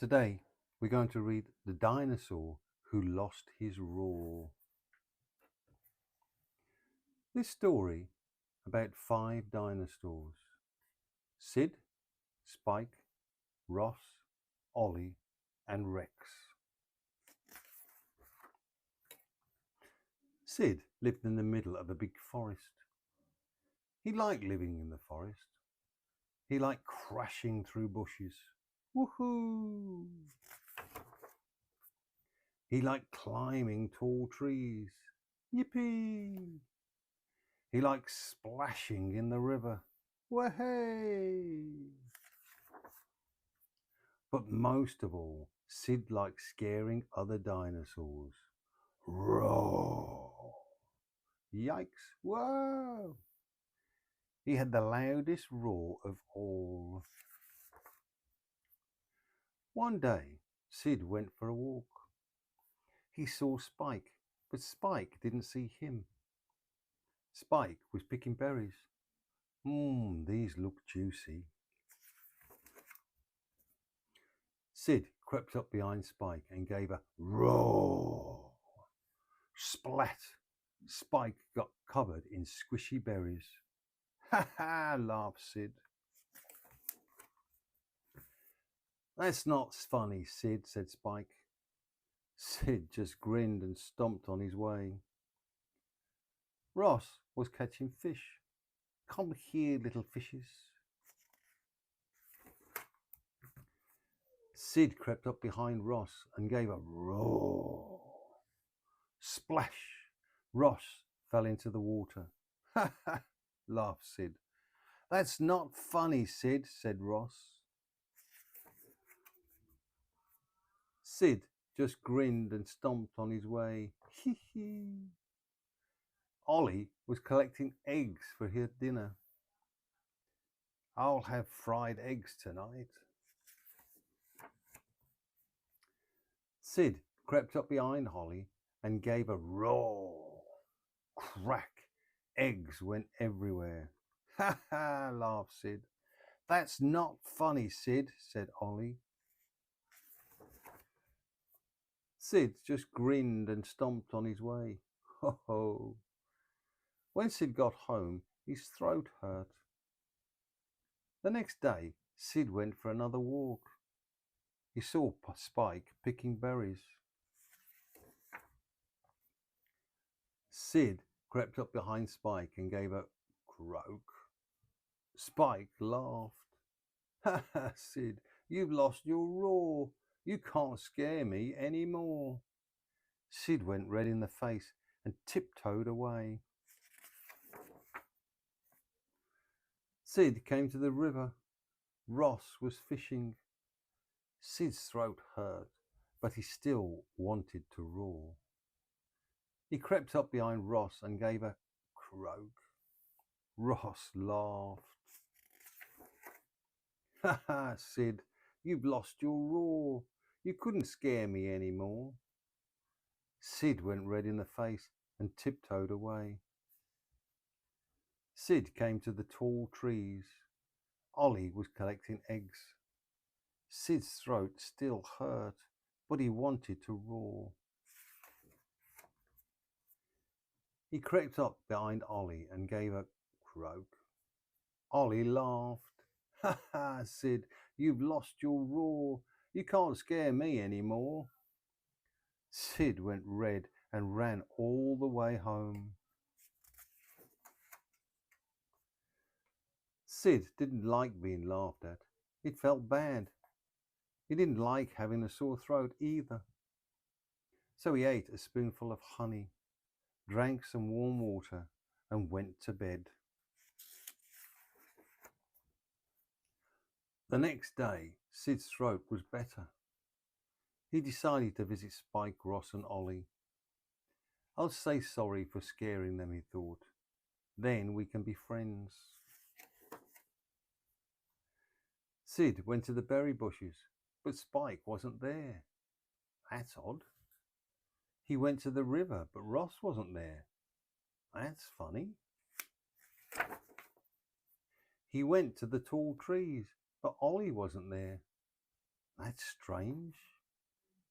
Today we're going to read The Dinosaur Who Lost His Roar. This story about 5 dinosaurs: Sid, Spike, Ross, Ollie and Rex. Sid lived in the middle of a big forest. He liked living in the forest. He liked crashing through bushes. Woohoo! He liked climbing tall trees. Yippee! He liked splashing in the river. Wahey! But most of all, Sid liked scaring other dinosaurs. Roar! Yikes! Whoa! He had the loudest roar of all. One day, Sid went for a walk. He saw Spike, but Spike didn't see him. Spike was picking berries. These look juicy. Sid crept up behind Spike and gave a roar. Splat! Spike got covered in squishy berries. Ha ha! Laughed Sid. That's not funny, Sid, said Spike. Sid just grinned and stomped on his way. Ross was catching fish. Come here, little fishes. Sid crept up behind Ross and gave a roar. Splash! Ross fell into the water. Ha ha! Laughed Sid. That's not funny, Sid, said Ross. Sid just grinned and stomped on his way. Hee hee. Ollie was collecting eggs for his dinner. I'll have fried eggs tonight. Sid crept up behind Ollie and gave a roar. Crack! Eggs went everywhere. Ha ha! Laughed Sid. That's not funny, Sid, said Ollie. Sid just grinned and stomped on his way. Ho ho! When Sid got home, his throat hurt. The next day, Sid went for another walk. He saw Spike picking berries. Sid crept up behind Spike and gave a croak. Spike laughed. Ha ha, Sid, you've lost your roar. You can't scare me anymore. Sid went red in the face and tiptoed away. Sid came to the river. Ross was fishing. Sid's throat hurt, but he still wanted to roar. He crept up behind Ross and gave a croak. Ross laughed. Ha ha, Sid, you've lost your roar. You couldn't scare me anymore. Sid went red in the face and tiptoed away. Sid came to the tall trees. Ollie was collecting eggs. Sid's throat still hurt, but he wanted to roar. He crept up behind Ollie and gave a croak. Ollie laughed. Ha ha, Sid, you've lost your roar. You can't scare me anymore. Sid went red and ran all the way home. Sid didn't like being laughed at. It felt bad. He didn't like having a sore throat either. So he ate a spoonful of honey, drank some warm water, and went to bed. The next day, Sid's throat was better. He decided to visit Spike, Ross and Ollie. I'll say sorry for scaring them, he thought. Then we can be friends. Sid went to the berry bushes, but Spike wasn't there. That's odd. He went to the river, but Ross wasn't there. That's funny. He went to the tall trees, but Ollie wasn't there. That's strange.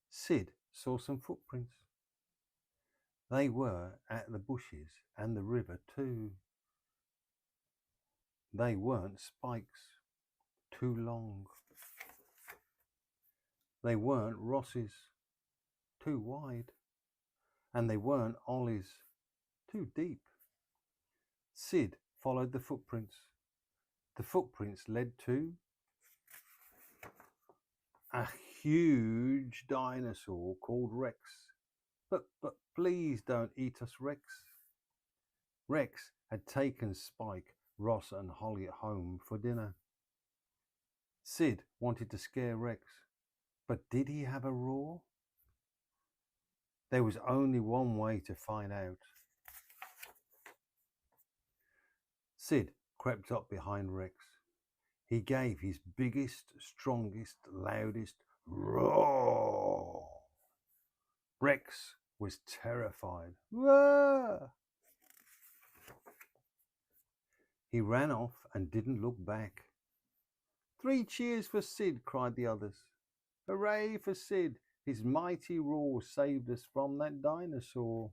Sid saw some footprints. They were at the bushes and the river too. They weren't Spike's, too long. They weren't Ross's, too wide. And they weren't Ollie's, too deep. Sid followed the footprints. The footprints led to a huge dinosaur called Rex. But please don't eat us, Rex. Rex had taken Spike, Ross and Holly home for dinner. Sid wanted to scare Rex, but did he have a roar? There was only one way to find out. Sid crept up behind Rex. He gave his biggest, strongest, loudest roar. Rex was terrified. Whoa! He ran off and didn't look back. 3 cheers for Sid, cried the others. Hooray for Sid! His mighty roar saved us from that dinosaur.